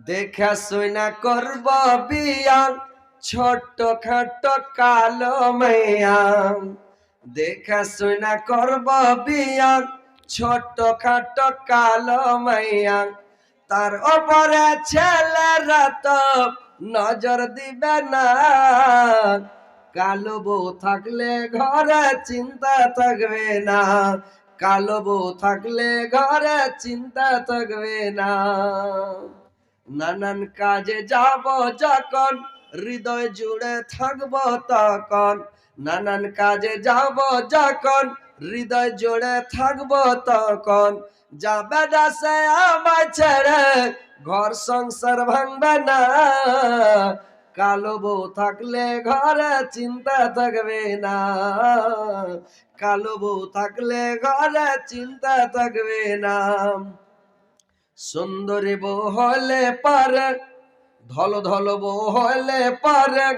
দেখা শুনা করব বিয়া ছোট্ট খাটো কালো মাইয়া। দেখা শুনা করব বিয়া ছোট্ট খাটো কালো মাইয়া। তার ওপরে ছেলেরা তো নজর দিবে না। কালো বউ থাকলে ঘরে চিন্তা থাকবে না। কালো বউ থাকলে ঘরে চিন্তা থাকবে না। নানান কাজে যাব যখন হৃদয় জুড়ে থাকবো তখন। নানান কাজে যাব যখন হৃদয় জুড়ে থাকবো তখন। যাবে না সে আমায় ছেড়ে ঘর সংসার ভাঙবে না। কালো বউ থাকলে ঘরে চিন্তা থাকবে না। কালো বউ থাকলে ঘরে চিন্তা থাকবে না। সুন্দরী বউ হলে পারে ধল ধল বউ হলে পারে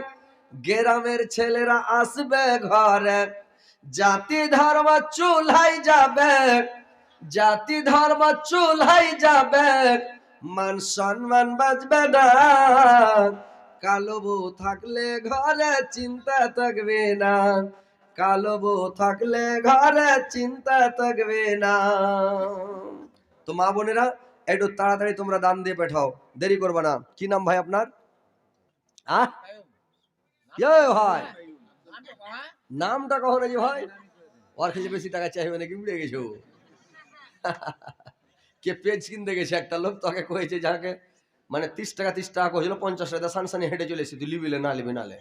গ্রামের ছেলেরা আসবে ঘরে। জাতি ধর্ম চুলহাই যাবে। জাতি ধর্ম চুলহাই যাবে। মান সম্মান বাঁচবে না। কালো বউ থাকলে ঘরে চিন্তা থাকবে না। কালো বউ থাকলে ঘরে চিন্তা থাকবে না। তো মা বোনেরা একটু তাড়াতাড়ি তোমরা দান দিয়ে পাঠাও, দেরি করবে না। কি নাম ভাই আপনার? ভাই নামটা কখন আছে ভাই? ওর কাছে বেশি টাকা চাইবে নাকি উড়ে গেছো? কে পেজ কিনতে গেছে একটা লোক, তোকে কয়েছে যাকে মানে 30 টাকা কইছিল, 50 টাকা সানসানি হেঁটে চলে এসেছি। তুই লিবিলে না লিবি নালে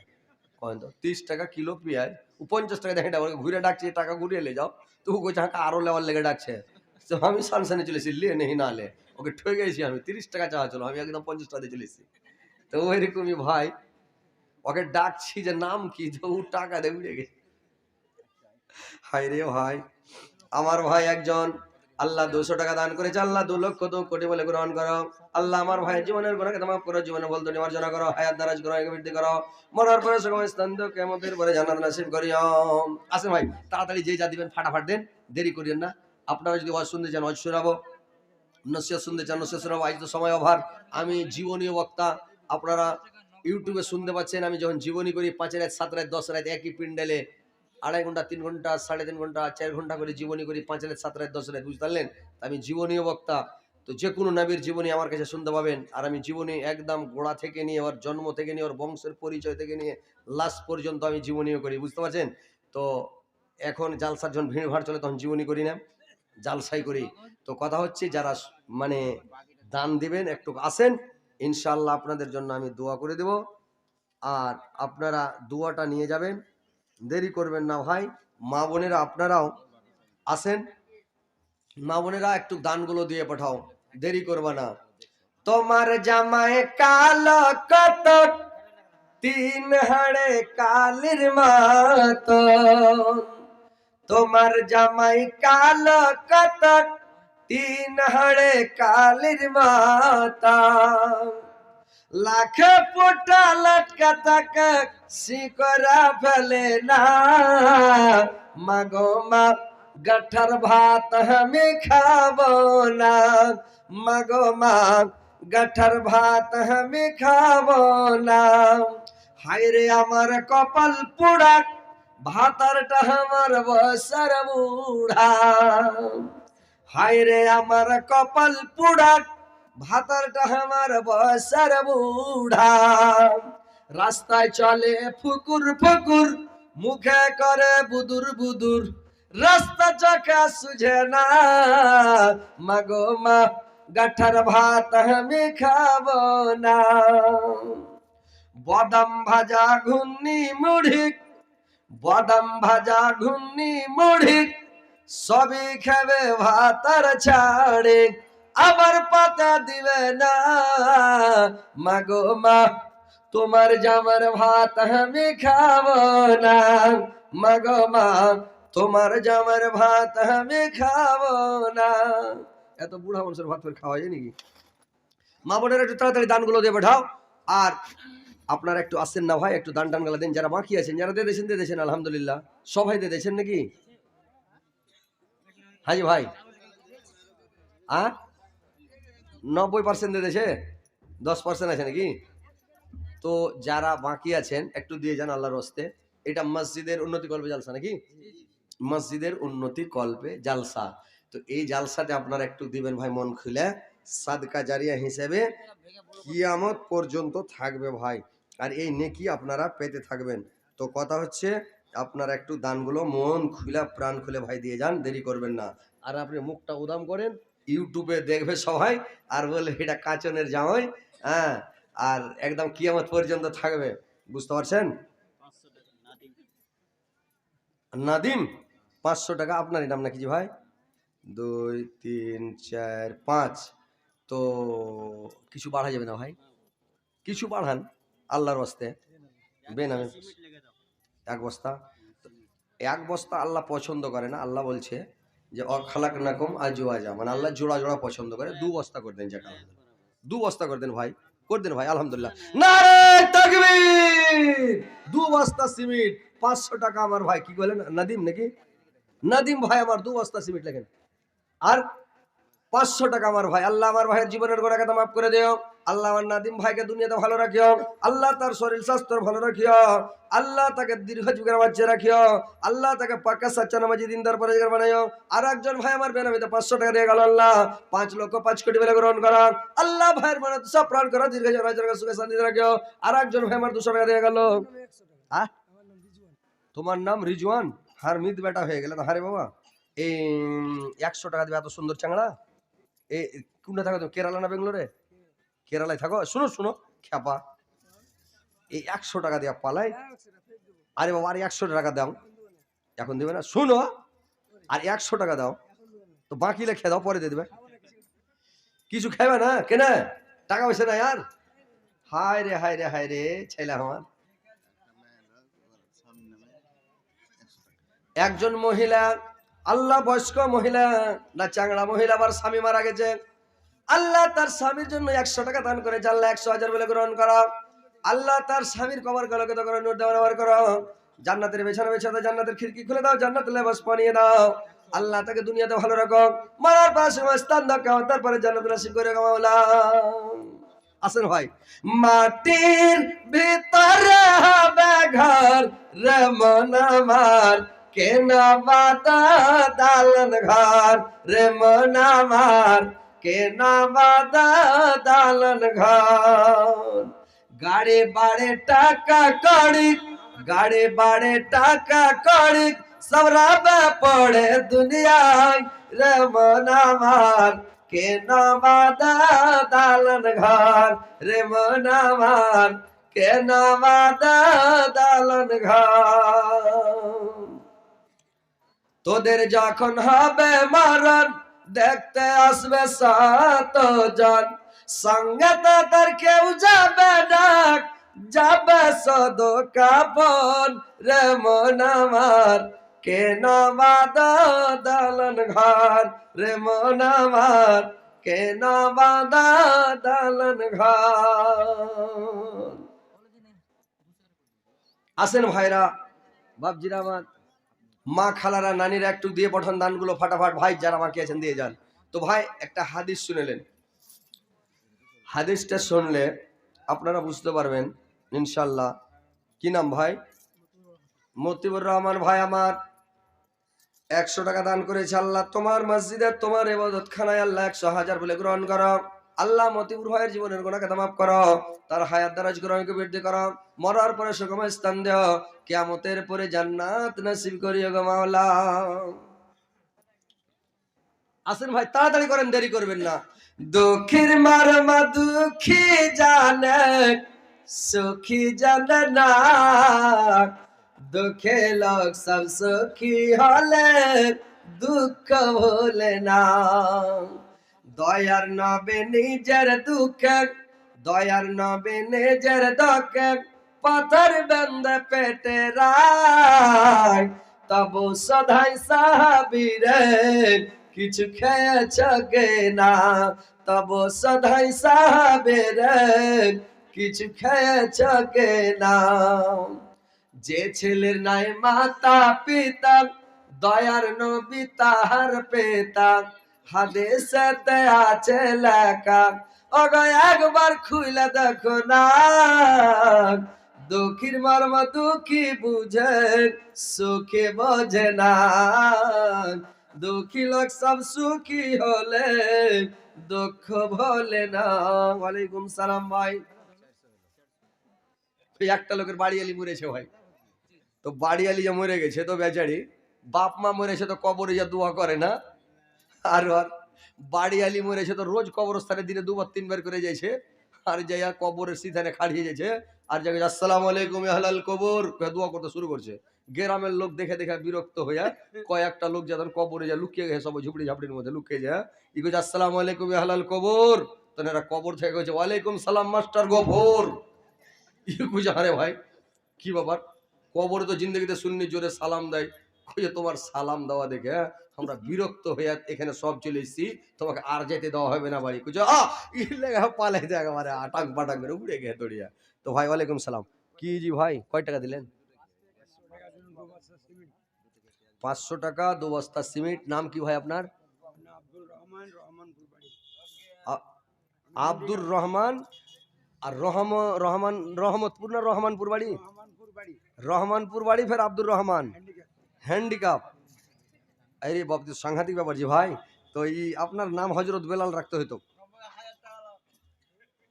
কয়েন তো 30 টাকা কিলো পেঁয়াজ, ও 50 টাকা হেঁটে ঘুরে ডাকছে, টাকা ঘুরিয়ে লে যাও। তো ও কইছে আরো লেওয়ার লেগে ডাকছে। তো আমি সানসানি চলে এসেছি, লে নেই না লে। ওকে ঠকে গেছি আমি, 30 টাকা চাওয়া ছিল, আমি একদম 50 টাকা দিয়ে চলে এসেছি। তো ওইরকমই ভাই, ওকে ডাকছি যে নাম কি, যে ও টাকা দিয়ে উড়ে গেছে। হাই রে ভাই, আমার ভাই একজন আল্লাহ 200 টাকা দান করেছে। আল্লাহ 2 লক্ষ 2 কোটি বলে গ্রহণ করো। আল্লাহ আমার ভাইয়ের জীবনের গুনাহকে মাফ করো, জীবনে বলতে নির্জনা করো, হায়াত দারাজ করো, বৃদ্ধি করো, মরার পরে সময় স্থান দিও, কিয়ামতের পরে জান্নাত নসিব করিও। আসেন ভাই তাড়াতাড়ি যে যা দিবেন ফাটাফাট দেন, দেরি করিয়েন না। আপনারা যদি ওয়াজ শুনতে চান ওয়াজ শোনাবো, নসিহত শুনতে চান নসিহত শোনাবো। আজ তো সময় অভার, আমি জীবনীয় বক্তা। আপনারা ইউটিউবে শুনতে পাচ্ছেন আমি যখন জীবনী করি 5 রাত 7 রাত 10 রাত একই পিন্ডেলে 2.5 ঘন্টা 3 ঘন্টা 3.5 ঘন্টা 4 ঘন্টা করে জীবনী করি, 5 রাত 7 রাত 10 রাত, বুঝতে পারলেন? আমি জীবনীয় বক্তা। তো যে কোনো নবীর জীবনী আমার কাছে শুনতে পাবেন। আর আমি জীবনী একদম গোড়া থেকে নিয়ে ওর জন্ম থেকে নিয়ে ওর বংশের পরিচয় থেকে নিয়ে লাস্ট পর্যন্ত আমি জীবনীয় করি, বুঝতে পারছেন? তো এখন জালসার যখন ভিড় ভাড় চলে তখন জীবনী করি না, জালসাই করি। তো কথা হচ্ছে যারা মানে দান দিবেন একটু আসেন, ইনশাআল্লাহ আপনাদের জন্য আমি দোয়া করে দেব। আর আপনারা দোয়াটা নিয়ে যাবেন, দেরি করবেন না ভাই। মা বোনেরা আপনারাও আসেন, মা বোনেরা একটু দানগুলো দিয়ে পাঠাও, দেরি করবে না। তোমার জামায় কালো কত 3 হাড়ে কালির মত। তোমার জামাই কালো কত 3 হাড়ে কালির মাতা। লাখে পোটা লটকা তাকে শিকরা ফেলে না। মাগো মা গাঠার ভাত আমি খাবো না। মাগো মা গাঠার ভাত আমি খাবো না। হায়রে আমার কপাল পোড়া, ভাতারটা আমার বসর বুড়া। হায়রে আমার কপাল পোড়া, ভাতারটা আমার বসর বুড়া। রাস্তায় চলে ফুকুর ফুকুর, মুখে করে বুদুর বুদুর। রাস্তা চকা সুঝে না, মাগো মা গাঠার ভাত আমি খাবো না। বাদাম ভাজা ঘুন্নি মুড়ি, বাদাম ভাজা ঘুন্নি মুড়ি সবই খাবে ভাতার ছাড়ে। আমার পাতা দিবে না, মাগো মা তোমার জামার ভাত আমি খাবো না। মাগো মা তোমার জামার ভাত আমি খাবো না। এত বুড়া মানুষের ভাত করে খাওয়া যায় নাকি? মা বোনেরা একটু তাড়াতাড়ি দানগুলো দিয়ে পাঠাও। আর আপনারা একটু আসেন না ভাই, একটু দান টান গালা দেন। যারা বাকি আছেন, যারা দিয়ে দিয়েছেন আলহামদুলিল্লাহ, সবাই দিয়ে দিয়েছেন নাকি? হাজি ভাই 90% দিয়ে দিয়েছে। 10% আছে নাকি? তো যারা বাকি আছেন একটু দিয়ে যান আল্লাহর হস্তে। এটা মসজিদের উন্নতি কল্পে জালসা নাকি? মসজিদের উন্নতি কল্পে জালসা। তো এই জালসাতে আপনারা একটু দিবেন ভাই মন খুলে, সাদকা জারিয়া হিসেবে কিয়ামত পর্যন্ত থাকবে ভাই। আর এই নেকি আপনারা পেতে থাকবেন। তো কথা হচ্ছে আপনারা একটু দানগুলো মন খুলে প্রাণ খুলে ভাই দিয়ে যান, দেরি করবেন না। আর আপনি মুখটা উদাম করেন, ইউটিউবে দেখবে সবাই আর বলে এটা কাঁচনের জামাই, হ্যাঁ, আর একদম কিয়ামত পর্যন্ত থাকবে। বুঝতে পারছেন? নাদিম 500 টাকা আপনারই নাম নাকি জি ভাই? 2 3 4 5। তো কিছু বাড়া যাবে না ভাই? কিছু বাড়ান আল্লাহর হস্তে। বেনামে 1 বস্তা। এক বস্তা আল্লাহ পছন্দ করে না। আল্লাহ বলছে যে খালাকনাকুম আজওয়াজা, মানে আল্লাহ জোড়া জোড়া পছন্দ করে। 2 বস্তা করে দেন যাক, 2 বস্তা করে দেন ভাই, করে দেন ভাই, আলহামদুলিল্লাহ। নারে তাকবীর! 2 বস্তা সিমেন্ট 500 টাকা আমার ভাই, কি বলেন নাদিম নাকি? নাদিম ভাই আমার 2 বস্তা সিমেন্ট লেখেন। আর 500 টাকা আমার ভাই। আল্লাহ আমার ভাইয়ের জীবনের গোনাহগাতা মাফ করে দিও। আল্লাহ আমার নাদিম ভাইকে দুনিয়াতে ভালো রাখিও। আল্লাহ তার শরীর স্বাস্থ্য ভালো রাখিও। আল্লাহ তাকে দীর্ঘ যুগের বাচ্চা রাখিও। আল্লাহ তাকে পাক্কা সাচ্চা নামাজি দিনদার পরেজগার বানাইও। আর একজন ভাই আমার বেনামিতে 500 টাকা দিয়ে গেল, আল্লাহ 5 লক্ষ 5 কোটি বলে গ্রহণ করো। আল্লাহ ভাইয়ের মনে সব প্রাণ করো, দীর্ঘ জীবন সুখে শান্তিতে রাখিও। আর একজন ভাই আমার 200 টাকা দিয়ে গেল। হ্যাঁ, তোমার নাম রিজওয়ান? হারমিদ বেটা হয়ে গেলে তো। হারে বাবা, এই 100 টাকা দিবে এত সুন্দর চাংড়া? এই কোনটা থাকো তুমি, কেরালা না বেঙ্গলোরে? কেরালায় থাকো? শুনো শুনো খ্যাপা, এই 100 টাকা দিয়া পালাই। আরে বাবা, আর 100 টাকা দাও। এখন দেবে না, শুনো, আর 100 টাকা দাও, তো বাকি লেখে দাও, পরে দিয়ে দেবে। কিছু খাইবে না কেন? টাকা পয়সা নাই আর? হায় রে হায় রে হায় রে ছেলে আমার। একজন মহিলা, আল্লাহ বয়স্ক মহিলা না চাংড়া মহিলা, আবার স্বামী মারা গেছে। আল্লাহ তার স্বামীর জন্য 100 টাকা দান করে, আল্লাহ 100,000 বলে গ্রহণ করা। আল্লাহ তার স্বামীর কবর কলকে তো করে নূর দেওয়ার করো। জান্নাতের বিছানা বিছাতে, জান্নাতের খিড়কি খুলে দাও, জান্নাতের লেবাস পরিয়ে দাও। আল্লাহ তাকে দুনিয়াতে ভালো রাখো, মরার পাশে স্থান দাও, তারপরে জান্নাত নসিব করে মাওলা। আসেন ভাই। মাটির ভিতরে হবে ঘর রে মন আমার, কেনা বাতা দালান ঘর রে মন আমার, কেনা বাতা দালান ঘর। গাড়ি বাড়ে টাকা কড়ি, গাড়ি বাড়ে টাকা কড়ি, সব রাবে পড়ে দুনিয়ায় রে মন আমার, কেনা বাতা দালান ঘর রে মন আমার, কেনা বাতা দালান ঘর। তোদের যখন হবে মরণ, দেখতে আসবে 7 জন, সঙ্গে তাদের কেউ যাবে না, যাবে শুধু কাপন রে মন আমার, কেন বাঁধা দালান ঘর রে মন আমার, কেন বাঁধা দালান ঘর। আসেন ভাইরা, বাপজিরা আমার, মা খালারা নানিরা একটু দিয়ে পাঠান দানগুলো ফাটাফাট ভাই, যারা বাকি আছেন দিয়ে যান। তো ভাই একটা হাদিস শুনেলেন, হাদিসটা শুনলে আপনারা বুঝতে পারবেন ইনশাল্লাহ। কি নাম ভাই? মতিবুর রহমান ভাই আমার 100 টাকা দান করেছে। আল্লাহ তোমার মসজিদে তোমার ইবাদত খানায় আল্লাহ 100,000 বলে গ্রহণ করো। আল্লাহ মতিবুর ভাইয়ের জীবনের গুনাহকে মাফ করো, তার হায়াত দারাজ গ্রহণকে বৃদ্ধি করো, মরার পরে সুখময় স্থান দাও, কিয়ামতের পরে জান্নাত নসিব করিও গো মাওলা। আসেন ভাই, তাড়াতাড়ি করেন, দেরি করবেন না। দুঃখীর মারমা দুঃখী জানে, সুখী জানে না, দুঃখে লোক সব সুখী হলে দুঃখ ভুলে না। দয়ার নবে নিজের দুঃখে, দয়ার নবে নিজের দুঃখে, পাথর বেঁধে পেটে রায়, তবু সদাই সাহাবীরে কিছু খেয়েছ গে না, তবু সদাই সাহাবীরে কিছু খেয়েছ গে না। যে ছেলের নাই মাতা পিতা, দয়ার নবী তাহার পিতা, হাদিসেতে আছে লেখা, ওগো একবার খুইলা দেখো না, দুঃখীর মর্ম দুঃখী বুঝে সুখে বোঝে না, দুঃখী লোক সব সুখী হলে দুঃখ ভোলে না। ওয়ালাইকুম সালাম ভাই। একটা লোকের বাড়িয়ালি মরেছে ভাই, তো বাড়িয়ালি যে মরে গেছে তো বেচারি বাপ মা মরেছে তো কবরে যা দোয়া করে না, আর বাড়িয়ালি মরেছে তো রোজ কবরস্থানে দিনে 2-3 বার করে যাইছে, আর যাইয়া কবরের সিধানে খাড়িয়ে যাচ্ছে, আর যাকে আসসালামু আলাইকুম আহলাল কবর দোয়া করতে শুরু করছে। গ্রামের লোক দেখে দেখে বিরক্ত হইয়া কয়েকটা লোক যখন কবরে যা লুকিয়ে গেছে সবাই ঝুপড়ি ঝাপড়ির মধ্যে লুকিয়ে যায়, ই কইছে আসসালামু আলাইকুম আহলাল কবর, তখন এরা কবর থেকে কইছে ওয়ালাইকুম সালাম মাস্টার গফর। ই কইছে আরে ভাই কি ব্যাপার, কবরে তো জিন্দগিতে শুননি জোরে সালাম দেয়, কইছে তোমার সালাম দেওয়া দেখে আমরা বিরক্ত হইয়া এখানে সব চলে এসেছি, তোমাকে আর যেতে দেওয়া হবে না বাড়ি। কইছে পালাই যায় একেবারে আটাং পাটাং করে উড়ে গিয়ে দড়িয়া। তো ভাই ওয়ালাইকুম সালাম। কি জি ভাই কয় টাকা দিলেন? 500 টাকা 2 বস্তা সিমেন্ট। নাম কি ভাই আপনার? আব্দুর রহমান। আর রহমান রহমতপুর না রহমানপুর বাড়ি? রহমানপুর বাড়ি, ফের আব্দুর রহমান হ্যান্ডিক্যাপ। আরে বাপ তো সাংঘাতিক ব্যাপার জি ভাই। তো এই আপনার নাম হযরত বেলাল রাখতে হইতো,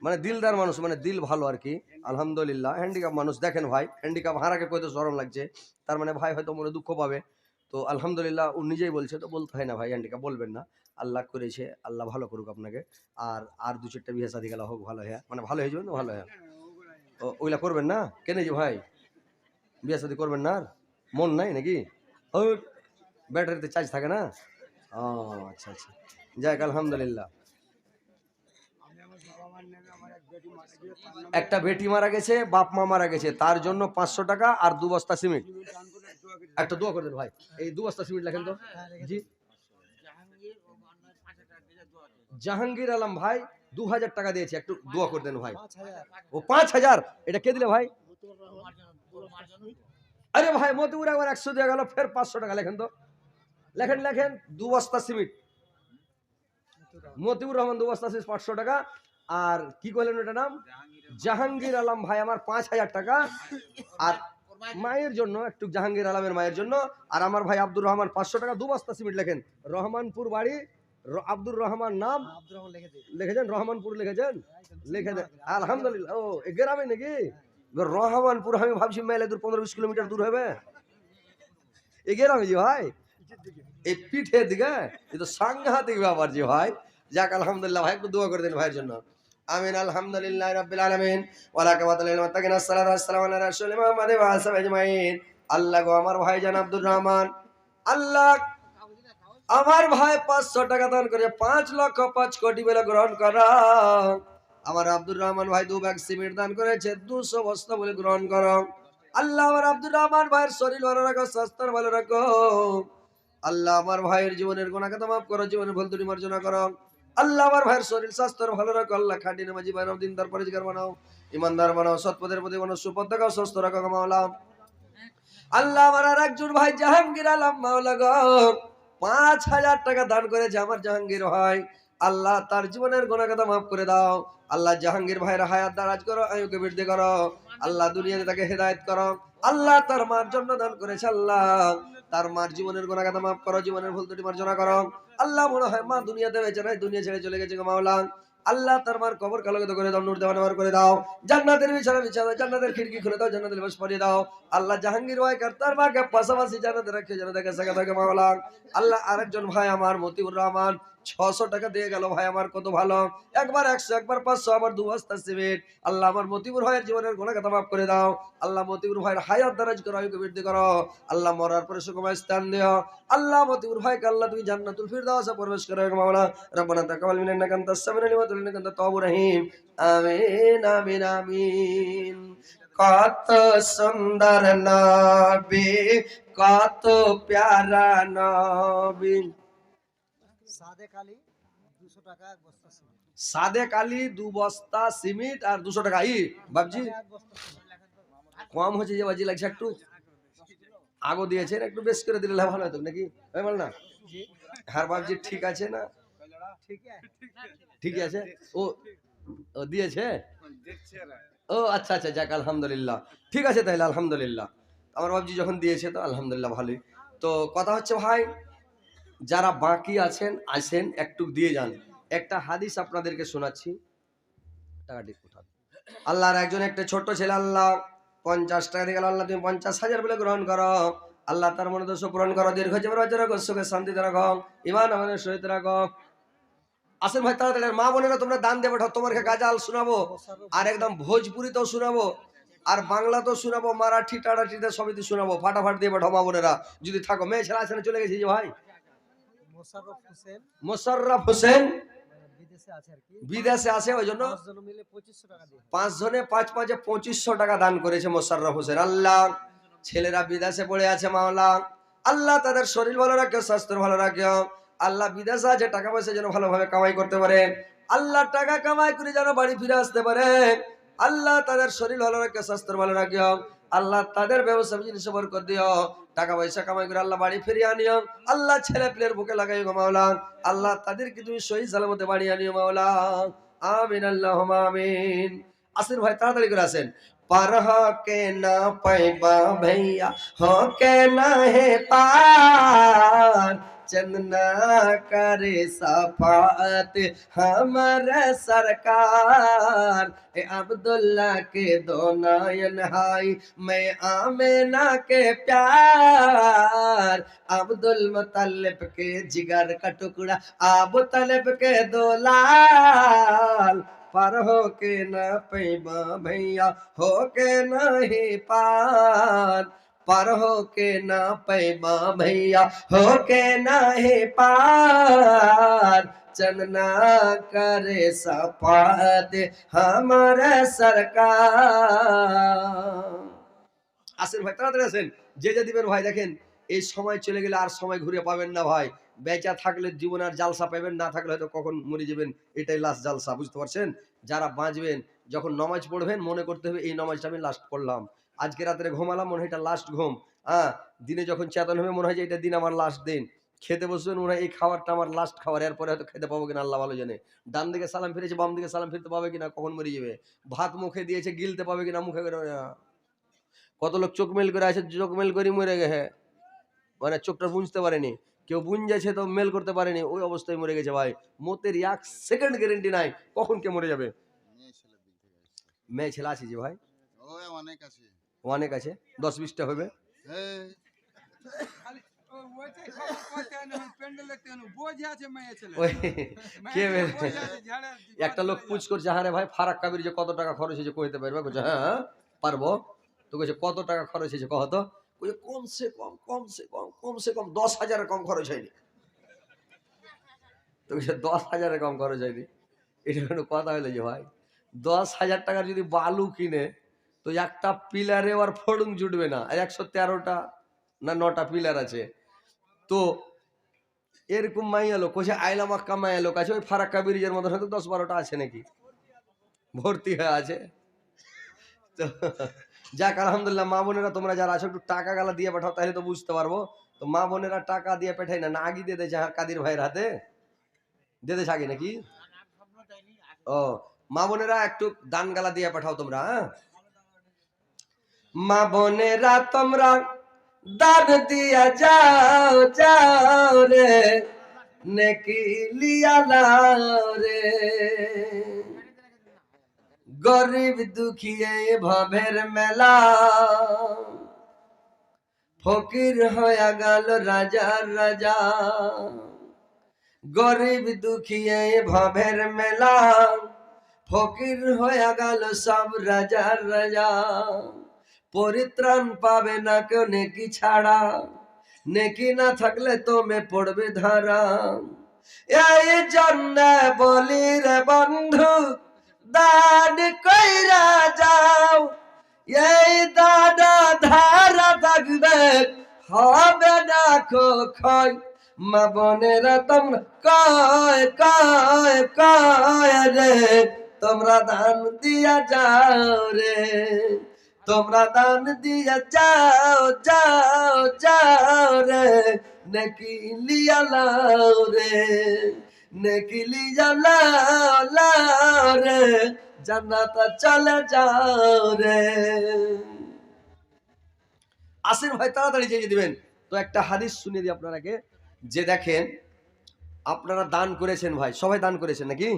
মানে দিলদার মানুষ, মানে দিল ভালো আর কি। আলহামদুলিল্লাহ হ্যান্ডিক্যাপ মানুষ। দেখেন ভাই হ্যান্ডিক্যাপ হারাকে কইতে শরম লাগছে, তার মানে ভাই হয়তো মনে দুঃখ পাবে। তো আলহামদুলিল্লাহ ও নিজেই বলছে, তো বলতে হয় না ভাই হ্যান্ডিক্যাপ বলবেন না, আল্লাহ করেছে, আল্লাহ ভালো করুক আপনাকে। আর 2-4টা বিয়ে শাদী গেলা হোক ভালো হ্যাঁ, মানে ভালো হয়ে যাবেন তো ভালো হ্যাঁ। ওইলা করবেন না কেন যে ভাই, বিয়ে শাদী করবেন না? আর মন নাই নাকি? ও ব্যাটারিতে চার্জ থাকে না? ও আচ্ছা আচ্ছা, যাক আলহামদুলিল্লাহ। একটা বেটি মারা গেছে, বাপ মা মারা গেছে, তার জন্য 500 টাকা আর 2 বস্তা সিমেন্ট। একটা দোয়া করে দেন ভাই, এই 2 বস্তা সিমেন্ট লেখেন তো। জি জাহাঙ্গীর আলম ভাই 2000 টাকা দিয়েছে, একটু দোয়া করে দেন ভাই। ও 5000, এটা কে দিলে ভাই? আরে ভাই মতিউর একবার 100 দিয়ে গেল, ফের 500 টাকা লেখেন তো, লেখেন লেখেন 2 বস্তা সিমেন্ট। মতিউর রহমান 2 বস্তা সিমেন্ট 500 টাকা। আর কি কইলেন ওটার নাম? জাহাঙ্গীর আলম ভাই আমার 5000 টাকা। আর মায়ের জন্য একটু, জাহাঙ্গীর আলমের মায়ের জন্য। আর আমার ভাই আব্দুর রহমান 500 টাকা 2 বস্তা সিমেন্ট লেখেন। রহমানপুর বাড়ি, আব্দুর রহমান নাম লিখেছেন, রহমানপুর লিখেছেন, লিখে দেন আলহামদুলিল্লাহ। ও গ্রামে নাকি রহমানপুর? আমি ভাবছি মেলে দূর 15-20 কিলোমিটার দূর হবে। এ গ্রামে জি ভাই, এই পিঠের দিকে, এ তো সাংঘাতিক ব্যাপার জি ভাই। যাক আলহামদুলিল্লাহ ভাই, একটু দোয়া করে দেন ভাইয়ের জন্য। আমিন। আলহামদুলিল্লাহ রাব্বিল আলামিন ওয়া লাকাওয়াতাল মুত্তাকিন আসসালাতু ওয়াসসালামু আলা রাসূলিল মুহাম্মাদ ওয়া আসহাবিহি আজমাইন। আল্লাহ গো আমার ভাইজান আব্দুর রহমান, আল্লাহ আমার ভাই 500 টাকা দান করে 5 লক্ষ 5 কোটি বলে গ্রহণ করা। আমার আব্দুর রহমান ভাই 2 ব্যাগ সিমেন্ট দান করেছে, 200 বস্তা বলে গ্রহণ করো। আল্লাহ আমার আব্দুর রহমান ভাইয়ের শরীর ভালো রাখো, স্বাস্থ্য ভালো রাখো। আল্লাহ আমার ভাইয়ের জীবনের গুনাহ খাতা মাফ করো, জীবনের ভুল ত্রুটি মার্জনা করো। আল্লাহ আমার ভাইয়ের শরীর স্বাস্থ্য ভালো রাখো। আল্লাহ খাঁটি নামাজি বানাও, দিনদার পরিষ্কার বানাও, ইমানদার বানাও, সৎ পথের প্রতি বানাও, সুপথ দেখাও, সুস্থ রাখো মাওলা। আল্লাহ আমার আর একজন ভাই জাহাঙ্গীর আলম মাওলা গো 5000 টাকা দান করেছে আমার জাহাঙ্গীর ভাই। আল্লাহ তার জীবনের গুনাহ খাতা মাফ করে দাও। আল্লাহ জাহাঙ্গীর ভাইয়ের হায়াত দারাজ করো, আয়ুকে বৃদ্ধি করো। আল্লাহ দুনিয়াতে তাকে হেদায়েত করো। আল্লাহ তার মার জন্য দান করেছে, আল্লাহ তার মার জীবনের গুনাহ খাতা মাফ করো, জীবনের ভুল ত্রুটি মার্জনা করো। আল্লাহ মনে হয় মা দুনিয়াতে বেঁচে নাই, দুনিয়া ছেড়ে চলে গেছে গো মাওলা। আল্লাহ তার মার কবর কালোকিত করে দাও, নূর দেওয়ার করে দাও, জান্নাতের বিছানা বিছানা দাও, জান্নাতের খিড়কি খুলে দাও, জান্নাতের লিবাস পরিয়ে দাও। আল্লাহ জাহাঙ্গীর ভাই তার মাকে পাশাপাশি জান্নাতে রাখে, যেন দেখে সাকা থাকে মাওলা। আল্লাহ আরেকজন ভাই আমার মতিউর রহমান 600 টাকা দিয়ে গেল ভাই আমার, কত ভালো। একবার 100, একবার 500, আবার 2 বস্তা সিমেন্ট। আল্লাহ আমার মতিউর ভাইয়ের জীবনের গুনাহ খাতা মাফ করে দাও। আল্লাহ মতিউর ভাইয়ের হায়াত দারাজ করো, আয়ুকে বৃদ্ধি করো। আল্লাহ মরার পরে সুখময় স্থান দিও। আল্লাহ মতিউর ভাইকে আল্লাহ তুমি জান্নাতুল ফিরদাউসে প্রবেশ করো মাওলা। রব্বানা তাকাব্বাল মিন্না ইন্নাকা আনতাস সামিউল আলিম ওয়া তুব আলাইনা ইন্নাকা তাওয়াবুর রহিম। আমিন আমিন আমিন। কত সুন্দর নবী, কত প্যারা নবী। সাদেক আলী 2 বস্তা সিমেন্ট আর 200 টাকা। ই বাবজি কম হচ্ছে যে বাজি লাগছে, একটু আগো দিয়েছেন, একটু বেশ করে দিলে ভালো হতো নাকি বল না? হ্যাঁ বাবজি ঠিক আছে না? ঠিক আছে। ও ও দিয়েছে, ও আচ্ছা আচ্ছা, যাক আলহামদুলিল্লাহ। ঠিক আছে তাহলে আলহামদুলিল্লাহ, আমার বাবজি যখন দিয়েছে তো আলহামদুলিল্লাহ ভালোই। তো কথা হচ্ছে ভাই, যারা বাকি আছেন আসেন একটু দিয়ে যান। একটা হাদিস আপনাদেরকে শোনাচ্ছি, টাকাটি কোথায়। আল্লাহর একজন একটা ছোট্ট ছেলে আল্লাহ 50 টাকা দিয়ে গেল, আল্লাহ তুমি 50,000 বলে গ্রহণ করো। আল্লাহ তার মনে দোষ পূরণ করো, দীর্ঘ জীবন রাখো, সুখে শান্তিতে রাখো, ইমান আমাদের সহিত রাখো। আসেন ভাই তাড়াতাড়ি, মা বোনেরা তোমরা দান দেবে, তোমাকে গাজাল শোনাবো, আর একদম ভোজপুরিতেও শোনাবো, আর বাংলাতেও শোনাবো, মারাঠি টারাঠিতে সবই শোনাবো। ফাটাফাট দিয়ে বেঠো মা বোনেরা যদি থাকো। মেয়ে ছেলে আসেন, চলে গেছি যে ভাই মোশাররফ হোসেন বিদেশে আছে, ওই জন্য 5 জনে 5 2500 টাকা দান করেছে মোশাররফ হোসেন। আল্লাহ ছেলেরা বিদেশে পড়ে আছে, মাওলা আল্লাহ তাদের শরীর ভালো রাখো, স্বাস্থ্য ভালো রাখো। আল্লাহ বিদেশে আছে, টাকা পয়সা যেন ভালোভাবে কামাই করতে পারে, আল্লাহ টাকা কামাই করে যেন বাড়ি ফিরে আসতে পারে। আল্লাহ তাদের শরীর ভালো রাখো, স্বাস্থ্য ভালো রাখো। আল্লাহ তাদের ব্যবসা জিনিস বরকত দিও, টাকা পয়সা কামাই করে আল্লাহ বাড়ি ফিরিয়ে আনিও। আল্লাহ ছেলে পেলের বুকে লাগাই গো মাওলা, আল্লাহ তাদেরকে তুমি সহি সালামতে বাড়ি আনিও মাওলা। আমিন আল্লাহুম্মা আমিন। আসেন ভাই তাড়াতাড়ি করে আসেন। पर हो के ना पैबा भैया, हो के ना है पार, चंदना करे सफात हमारे सरकार। ए अब्दुल्ला के दो नयन हाय, मैं आमेना के प्यार, अब्दुल मुत्तलिब के जिगर का टुकड़ा, अबू तलिब के दो लाल। पर हो के ना पैबा भैया, हो के नहीं पार, पर हो के ना पैबा भैया, हो के नहीं पार, चलना करे सफात हमारे सरकार। আসেন ভাই তাড়াতাড়ি আসেন, যে যে দিবেন ভাই। দেখেন এই সময় চলে গেলে আর সময় ঘুরে পাবেন না ভাই। বেঁচে থাকলে জীবন আর জালসা পাবেন, না থাকলে হয়তো কখন মরে যাবেন, এটাই লাস্ট জালসা, বুঝতে পারছেন? যারা বাঁচবেন যখন নমাজ পড়বেন মনে করতে হবে এই নমাজটা আমি লাস্ট পড়লাম, আজকে রাত্রে ঘুমালাম মনে হয় এটা লাস্ট ঘুম। হ্যাঁ, দিনে যখন চেতন হবে মনে হয় যে এটা দিন আমার লাস্ট দিন। খেতে বসবেন মনে হয় এই খাবারটা আমার লাস্ট খাবার, এরপরে হয়তো খেতে পাবো কিনা আল্লাহ ভালো জানে। ডান দিকে সালাম ফিরেছে, বাম দিকে সালাম ফিরতে পাবে কিনা, কখন মরে যাবে। ভাত মুখে দিয়েছে, গিলতে পাবে কিনা মুখে। কত লোক চোখ মেল করে আছে, চোখ মেল করে মরে গেছে, মানে চোখটা বুঝতে পারেনি। কেউ বুঝ যাচ্ছে তো মেল করতে পারেনি, ওই অবস্থায় মরে গেছে ভাই। মতের 1 সেকেন্ড গ্যারেন্টি নাই কখন কে মরে যাবে। মেয়ে ছেলে আছে যে ভাই, অনেক আছে, 10-20টা হবে। একটা লোক পুছ করছে, হ্যাঁ রে ভাই ফারাক কাবির যে কত টাকা খরচ হয়েছে কইতে পারবে? বলছে হ্যাঁ পারবো। তো বলছে কত টাকা খরচ হয়েছে কহ তো? বলছে কমসে কম 10,000 কম খরচ হয়নি। তো বলছে 10,000 কম খরচ হয়নি, এটা কোনো কথা হলো যে ভাই? 10,000 টাকার যদি বালু কিনে তো একটা পিলারে আর ফড়ুং জুটবে না, আর 113টা না 9টা পিলার আছে। তো এরকম মাইয়া লোক কইছে আইলা মাক্কা মাইয়া লোক আছে, ওই ফারাক্কা ব্রিজের মধ্যে হয়তো 10-12টা আছে নাকি ভর্তি হয়ে আছে। তো যাক আলহামদুলিল্লাহ, মা বোনেরা তোমরা যারা আছো একটু টাকা গালা দিয়ে পাঠাও, তাহলে তো বুঝতে পারবো। তো মা বোনেরা টাকা দিয়ে পাঠাই না, না আগি দিয়ে দেয় কাদির ভাইয়ের হাতে দিয়ে দেয় আগে নাকি? ও মা বোনেরা একটু দান গালা দিয়ে পাঠাও তোমরা। হ্যাঁ মা বোনেরা তোমরা দান দিয়া যাও যাও রে, নেকি লিয়া লাও রে। গরিব দুঃখিয়ে ভবের মেলা, ফকির হয়ে গেল রাজার রাজা। গরিব দুঃখিয়ে ভবের মেলা, ফকির হয়ে গেল সব রাজার রাজা। পরিত্রাণ পাবে না কেউ নেকি ছাড়া, নেকি না থাকলে তোমে পড়বে ধারা। এই জন্য বলি রে বন্ধু, দান কইরা যাও, এই দানা ধারা থাকবে হবে না ক্ষয়। মা বোনেরা তোমরা কয় কয় কয় রে, তোমরা দান দিয়া যাও রে, তোমরা দান দিয়া যাও যাও যাও রে, নেকি লিয়া লাও রে। নেকি লিয়া লাও লাও রে, জান্নাত চলে যাও রে। আসেন ভাই তাড়াতাড়ি চেয়ে দিবেন। তো একটা হাদিস শুনিয়ে দিই আপনারাকে, যে দেখেন আপনারা দান করেছেন ভাই, সবাই দান করেছেন নাকি?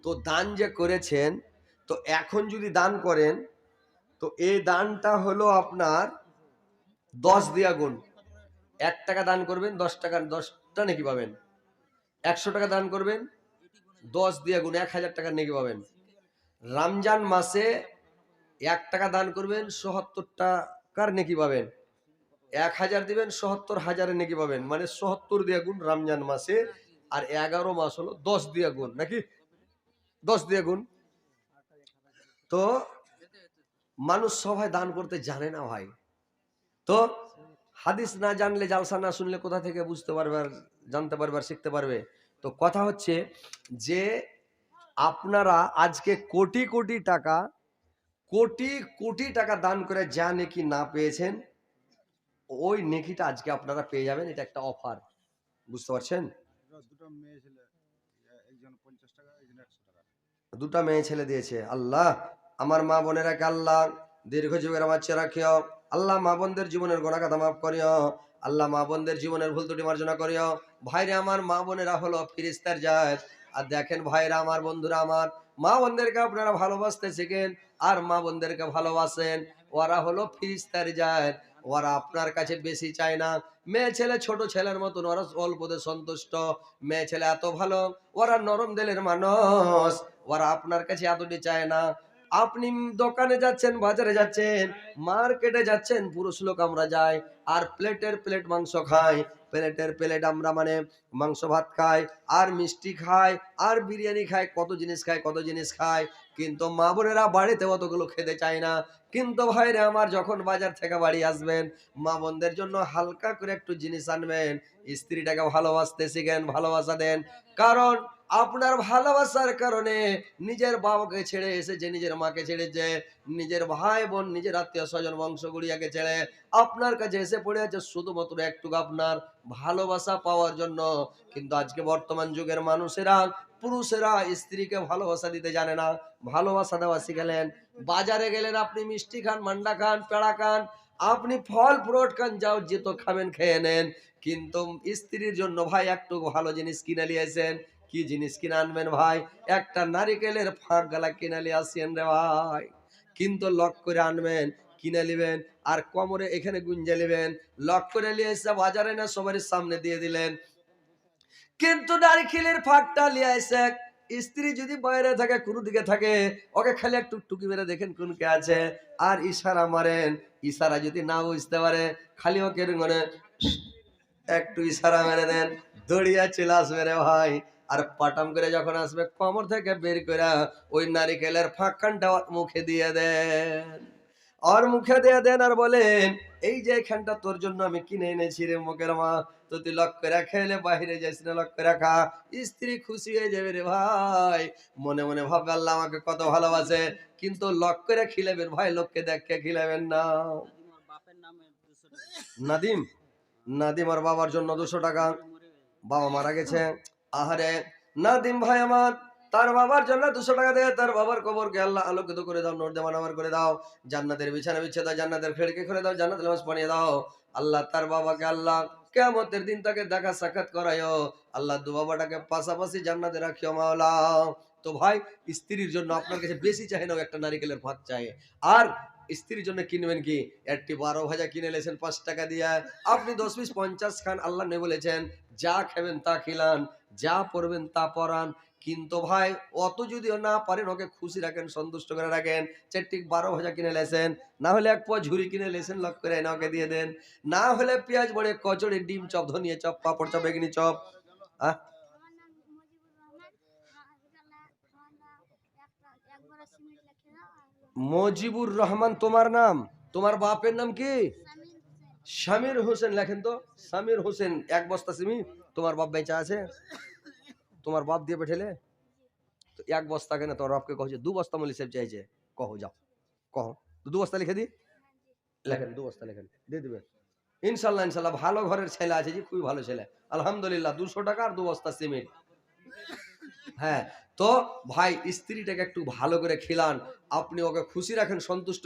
তো দান যে করেছেন, তো এখন যদি দান করেন, তো এই দানটা হলো আপনার 10 দিয়া গুণ। 1 টাকা দান করবেন 10 টাকা, 10টা নেকি পাবেন। 100 টাকা দান করবেন 10 দিয়া গুণ 1000 টাকার নেকি পাবেন। রমজান মাসে 1 টাকা দান করবেন ৭৭ টাকার নেকি পাবেন। 1000 দিবেন ৭৭,০০০ নেকি পাবেন। মানে ৭০ দিয়া গুণ রমজান মাসে। আর 11 মাস হলো 10 দিয়া গুণ নাকি, 10 দিয়া গুণ। তো মানুষ সবাই দান করতে জানে না ভাই। তো হাদিস না জানলে, জালসা না শুনলে কোথা থেকে বুঝতে পারবে আর জানতে পারবে আর শিখতে পারবে? তো কথা হচ্ছে যে আপনারা আজকে কোটি কোটি টাকা, কোটি কোটি টাকা দান করে যা নেকি না পেয়েছেন, ওই নেকিটা আজকে আপনারা পেয়ে যাবেন। এটা একটা অফার, বুঝতে পারছেন? দুটা মেয়ে ছেলে দিয়েছে আল্লাহ। আমার মা বোনেরাকে আল্লাহ দীর্ঘ যুগের আমার চেয়ে রাখিও। আল্লাহ মা বোনদের জীবনের গোনা কথা মাফ করিও। আল্লাহ মা বোনদের জীবনের ভুল ত্রুটি মার্জনা করিও। ভাইরে আমার মা বোনেরা হলো ফিরিস্তার জাত। আর দেখেন ভাইরা আমার, বন্ধুরা আমার, মা বোনদেরকে আপনারা ভালোবাসতে শিখেন আর মা বোনদেরকে ভালোবাসেন। ওরা হলো ফিরিস্তার জাত। ওরা আপনার কাছে বেশি চায় না। মেয়ে ছেলে ছোট ছেলের মতন, ওরা অল্পতে সন্তুষ্ট। মেয়ে ছেলে এত ভালো, ওরা নরম দিলের মানুষ, ওরা আপনার কাছে এতটি চায় না। আপনি দোকানে যাচ্ছেন, বাজারে যাচ্ছেন, মার্কেটে যাচ্ছেন, পুরুষ লোক আমরা যাই আর প্লেটের প্লেট মাংস খাই, প্লেটের প্লেট আমরা মানে মাংস ভাত খাই আর মিষ্টি খাই আর বিরিয়ানি খাই, কত জিনিস খাই, কত জিনিস খাই। কিন্তু মা বোনেরা বাড়িতে অতগুলো খেতে চায় না। কিন্তু ভাইরে আমার, যখন বাজার থেকে বাড়ি আসবেন, মা বোনদের জন্য হালকা করে একটু জিনিস আনবেন। স্ত্রীটাকে ভালোবাসতে শিখেন, ভালোবাসা দেন। কারণ আপনার ভালোবাসার কারণে নিজের বাবাকে ছেড়ে এসেছে, নিজের মাকে ছেড়েছে, নিজের ভাই বোন, নিজের আত্মীয় স্বজন বংশ গুড়িয়াকে ছেড়ে আপনার কাছে এসে পড়ে আছে শুধুমাত্র একটু আপনার ভালোবাসা পাওয়ার জন্য। কিন্তু আজকে বর্তমান যুগের মানুষেরা, পুরুষেরা স্ত্রীকে ভালোবাসা দিতে জানে না। ভালোবাসা দেওয়া শিখেলেন। বাজারে গেলেন, আপনি মিষ্টি খান, মান্ডা খান, পেড়া খান, আপনি ফল ফ্রুট খান, যাও যেত খাবেন খেয়ে নেন। কিন্তু স্ত্রীর জন্য ভাই একটু ভালো জিনিস কিনে নিয়েছেন। কি জিনিস কিনে আনবেন ভাই? একটা নারিকেলের ফাঁক গালা কিনে নিয়ে আসেন রে ভাই। কিন্তু লক করে আনবেন, কিনে নিবেন আর কোমরে এখানে গুঞ্জে নিবেন। লক করে নিয়ে এসে বাজারে না সবার সামনে দিয়ে দিলেন। কিন্তু নারিকেলের ফাঁকটা নিয়ে এসে স্ত্রী যদি বাইরে থাকে, কোনো দিকে থাকে, ওকে খালি একটু টুকি মেরে দেখেন কোন কে আছে আর ইশারা মারেন। ইশারা যদি না বুঝতে পারে, খালি ওকে মানে একটু ইশারা মেরে দেন, দড়িয়া চলে আসবে রে ভাই। আর পাটাম করে যখন আসবে, কোমর থেকে বের করে ওই নারিকেলের ফাঁকখানটা মুখে দিয়ে দেন। আর মুখে দিয়ে দেন আর বলেন, এই যে এখানটা তোর জন্য আমি কিনে এনেছি রে মুখের মা, তো তুই লক করে খেলে বাহিরে যাস না, লক করে খা। স্ত্রী খুশি হয়ে যাবে রে ভাই। মনে মনে ভাববে আল্লাহ আমাকে কত ভালোবাসে। কিন্তু লক করে খিলেবেন ভাই, লোককে দেখে খিলেবেন না। নাদিম, নাদিম আর বাবার জন্য 200 টাকা। বাবা মারা গেছে। আহারে নাদিম ভাই আমার, তার বাবার জন্য 200 টাকা দেয়। তার বাবার কবরকে আল্লাহ আলোকিত করে দাও, নূর দিয়ে মানামার করে দাও, জান্নাতের বিছানা বিছিয়ে দাও, জান্নাতের খিড়কি খুলে দাও, জান্নাতের নামাজ পড়িয়ে দাও। আল্লাহ তার বাবাকে আল্লাহ কিয়ামতের দিন তাকে দেখা সাক্ষাৎ করায়ও। আল্লাহ দু বাবাটাকে পাশাপাশি জান্নাতে রাখিও মাওলা। তো ভাই, স্ত্রীর জন্য আপনার কাছে বেশি চাই না, একটা নারিকেলের ফাঁক চাই। আর স্ত্রীর জন্য কিনবেন কি? একটি 12 ভাজা কিনে নিয়েছেন 5 টাকা দিয়ে, আপনি 10 পিস 50 খান। আল্লাহ নবী বলেছেন, যা খাবেন তা খিলান, যা পরবেন তা পরান। কিন্তু ভাই, অত যদিও না পারেন, ওকে খুশি রাখেন, সন্তুষ্ট করে রাখেন। 12 ভাজা কিনে লেছেন, না হলে এক পোয়া ঝুরি কিনে লেছেন, লক করে এনে ওকে দিয়ে দেন। না হলে পেঁয়াজ বড়ে, কচড়ি, ডিম চপ, ধনিয়া চপ, পাপড় চপ, বেগনি চপ। আহ মজিবুর রহমান তোমার নাম? তোমার বাপের নাম কি? শামির হোসেন। লেখেন তো, শামির হোসেন। 1 বস্তা সিমি তোমার বাপ বেচা আছে? তোমার বাপ দিয়ে পেঠেলে তো 1 বস্তা কেন? তোর বাপকে কহছে 2 বস্তা মলি সেব চাইছে, কহ যাও, কহ 2 বস্তা লিখে দি। লেখেন 2 বস্তা লেখেন, দিয়ে দিবে। ইনশাল্লাহ ইনশাল্লাহ ভালো ঘরের ছেলে আছে জি, খুবই ভালো ছেলে আলহামদুলিল্লাহ। 200 টাকা আর 2 বস্তা সিমেন্ট। হ্যাঁ, তো ভাই স্ত্রীটাকে একটু ভালো করে খিলান, আপনি ওকে খুশি রাখেন, সন্তুষ্ট